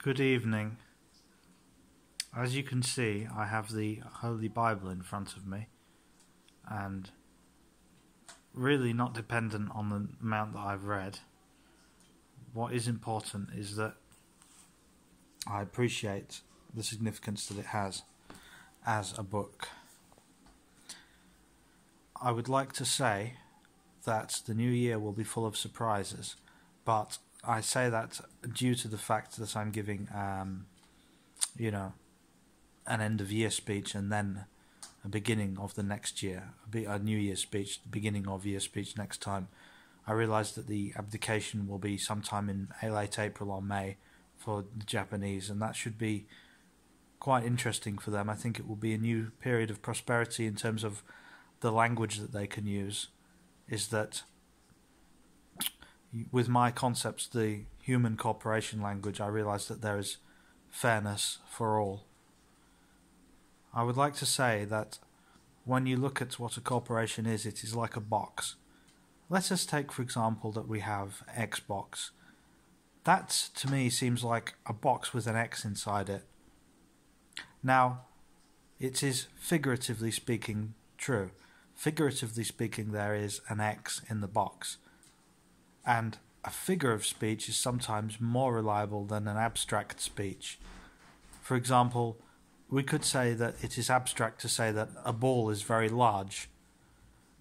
Good evening. As you can see, I have the Holy Bible in front of me, and really not dependent on the amount that I've read. What is important is that I appreciate the significance that it has as a book. I would like to say that the new year will be full of surprises, but I say that due to the fact that I'm giving, an end of year speech and then a beginning of the next year, a New Year speech, the beginning of year speech next time. I realise that the abdication will be sometime in late April or May for the Japanese, and that should be quite interesting for them. I think it will be a new period of prosperity in terms of the language that they can use. Is that with my concepts, the human corporation language, I realise that there is fairness for all. I would like to say that when you look at what a corporation is, it is like a box. Let us take, for example, that we have Xbox. That, to me, seems like a box with an X inside it. Now, it is figuratively speaking true. Figuratively speaking, there is an X in the box. And a figure of speech is sometimes more reliable than an abstract speech. For example, we could say that it is abstract to say that a ball is very large,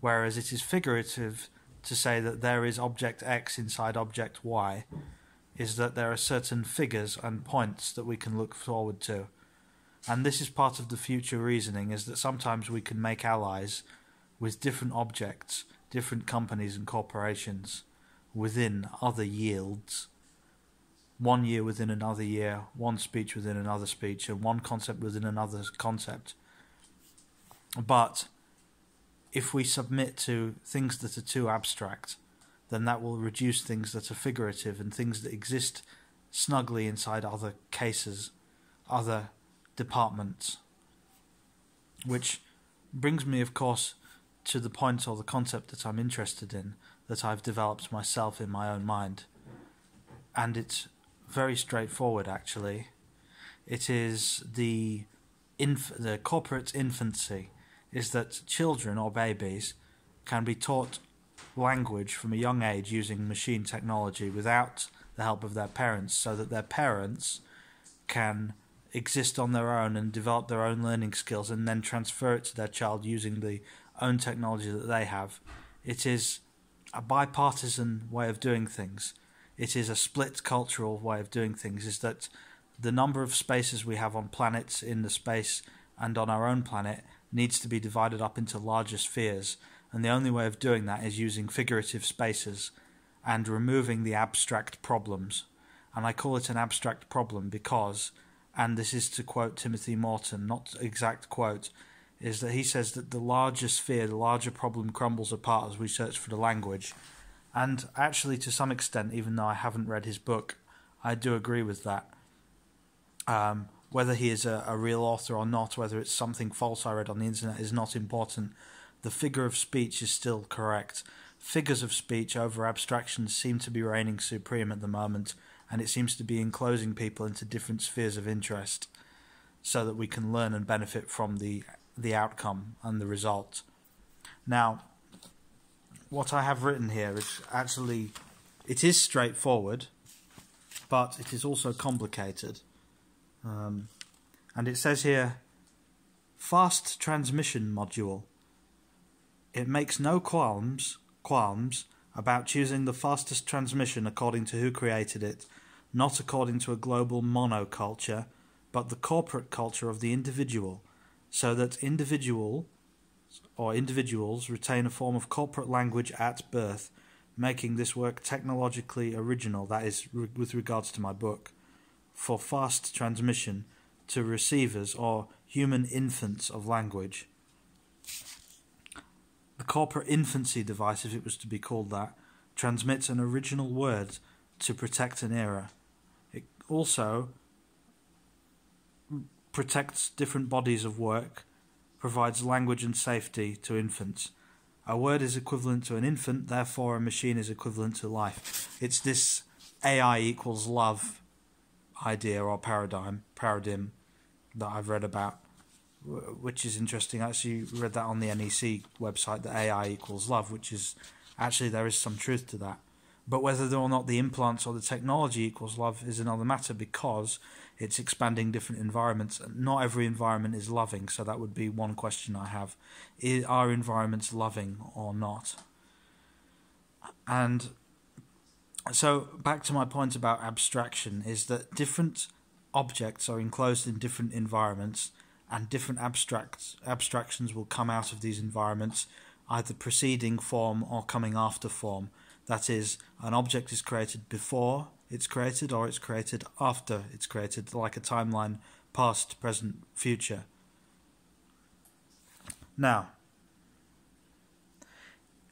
whereas it is figurative to say that there is object X inside object Y, is that there are certain figures and points that we can look forward to. And this is part of the future reasoning, is that sometimes we can make allies with different objects, different companies and corporations within other yields. 1 year within another year, one speech within another speech, and one concept within another concept. But if we submit to things that are too abstract, then that will reduce things that are figurative and things that exist snugly inside other cases, other departments. Which brings me, of course, to the point or the concept that I'm interested in, that I've developed myself in my own mind. And it's very straightforward, actually. It is the corporate infancy, is that children or babies can be taught language from a young age using machine technology without the help of their parents, so that their parents can exist on their own and develop their own learning skills and then transfer it to their child using the own technology that they have. It is a bipartisan way of doing things. It is a split cultural way of doing things, is that the number of spaces we have on planets in the space and on our own planet needs to be divided up into larger spheres, and the only way of doing that is using figurative spaces and removing the abstract problems. And I call it an abstract problem because, and this is to quote Timothy Morton, not exact quote, is that he says that the larger sphere, the larger problem crumbles apart as we search for the language. And actually, to some extent, even though I haven't read his book, I do agree with that. Whether he is a real author or not, whether it's something false I read on the internet, is not important. The figure of speech is still correct. Figures of speech over abstractions seem to be reigning supreme at the moment, and it seems to be enclosing people into different spheres of interest so that we can learn and benefit from the outcome and the result. Now, what I have written here is actually, it is straightforward, but it is also complicated. And it says here, fast transmission module. It makes no qualms about choosing the fastest transmission according to who created it, not according to a global monoculture, but the corporate culture of the individual, so that individuals retain a form of corporate language at birth, making this work technologically original, that is, with regards to my book, for fast transmission to receivers or human infants of language. The corporate infancy device, if it was to be called that, transmits an original word to protect an era. It also protects different bodies of work, provides language and safety to infants. A word is equivalent to an infant, therefore a machine is equivalent to life. It's this AI equals love idea or paradigm that I've read about, which is interesting. I actually read that on the NEC website, that AI equals love, which is actually, there is some truth to that. But whether or not the implants or the technology equals love is another matter, because it's expanding different environments. Not every environment is loving, so that would be one question I have. Are environments loving or not? And so back to my point about abstraction, is that different objects are enclosed in different environments, and different abstractions will come out of these environments, either preceding form or coming after form. That is, an object is created before it's created, or it's created after it's created, like a timeline, past, present, future. Now,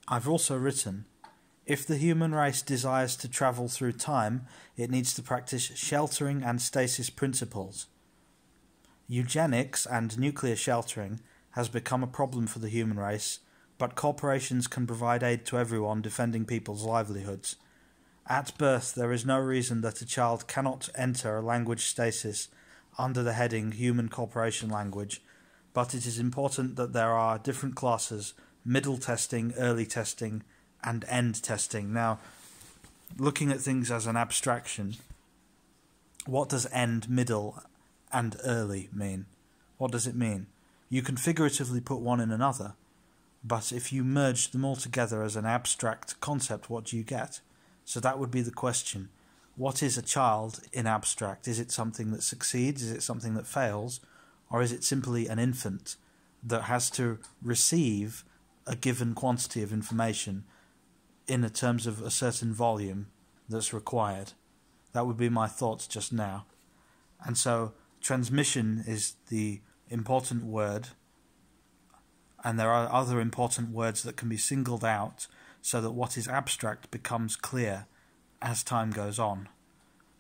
I've also written, if the human race desires to travel through time, it needs to practice sheltering and stasis principles. Eugenics and nuclear sheltering has become a problem for the human race, but corporations can provide aid to everyone, defending people's livelihoods. At birth, there is no reason that a child cannot enter a language stasis under the heading Human Corporation Language, but it is important that there are different classes: middle testing, early testing, and end testing. Now, looking at things as an abstraction, what does end, middle, and early mean? What does it mean? You can figuratively put one in another, but if you merge them all together as an abstract concept, what do you get? So that would be the question. What is a child in abstract? Is it something that succeeds? Is it something that fails? Or is it simply an infant that has to receive a given quantity of information in terms of a certain volume that's required? That would be my thoughts just now. And so transmission is the important word, and there are other important words that can be singled out so that what is abstract becomes clear as time goes on.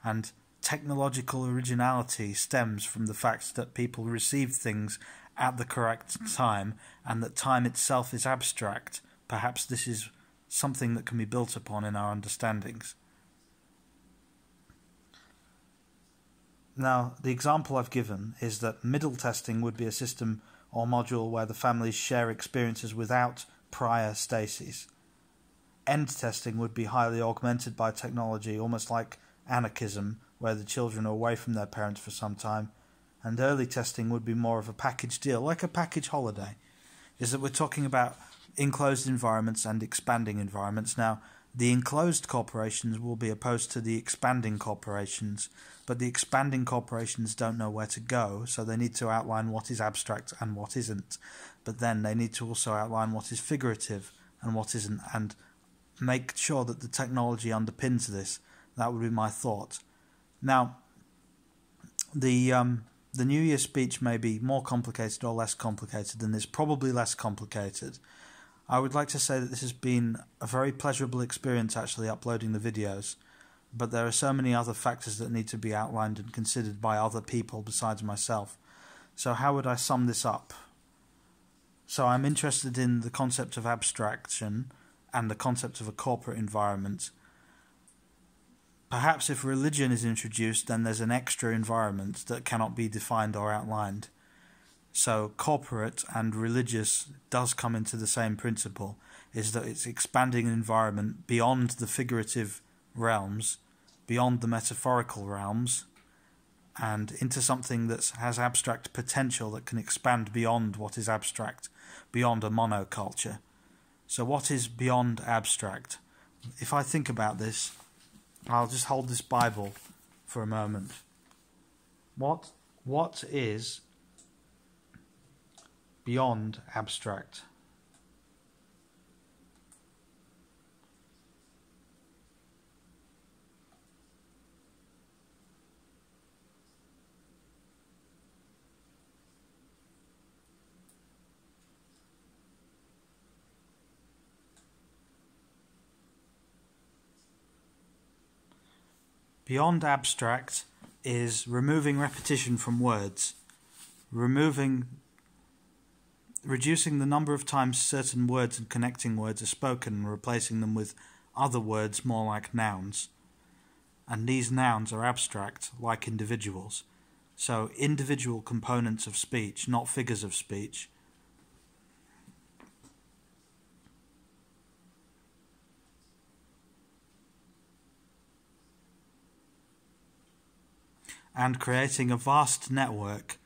And technological originality stems from the fact that people receive things at the correct time, and that time itself is abstract. Perhaps this is something that can be built upon in our understandings. Now, the example I've given is that middle testing would be a system or module where the families share experiences without prior stasis. End testing would be highly augmented by technology, almost like anarchism, where the children are away from their parents for some time. And early testing would be more of a package deal, like a package holiday. Is that we're talking about enclosed environments and expanding environments. Now, the enclosed corporations will be opposed to the expanding corporations, but the expanding corporations don't know where to go, so they need to outline what is abstract and what isn't. But then they need to also outline what is figurative and what isn't, and make sure that the technology underpins this. That would be my thought. Now, the New Year speech may be more complicated or less complicated than this, probably less complicated. I would like to say that this has been a very pleasurable experience actually uploading the videos, but there are so many other factors that need to be outlined and considered by other people besides myself. So how would I sum this up? So I'm interested in the concept of abstraction and the concept of a corporate environment. Perhaps if religion is introduced, then there's an extra environment that cannot be defined or outlined. So corporate and religious does come into the same principle, is that it's expanding an environment beyond the figurative realms, beyond the metaphorical realms, and into something that has abstract potential that can expand beyond what is abstract, beyond a monoculture. So what is beyond abstract? If I think about this, I'll just hold this Bible for a moment. What is beyond abstract? Beyond abstract is removing repetition from words, reducing the number of times certain words and connecting words are spoken and replacing them with other words more like nouns. and these nouns are abstract, like individuals. So individual components of speech, not figures of speech. And creating a vast network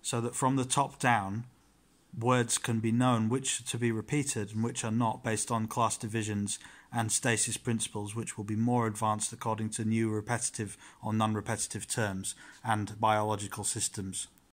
so that from the top down, words can be known which are to be repeated and which are not, based on class divisions and stasis principles, which will be more advanced according to new repetitive or non-repetitive terms and biological systems.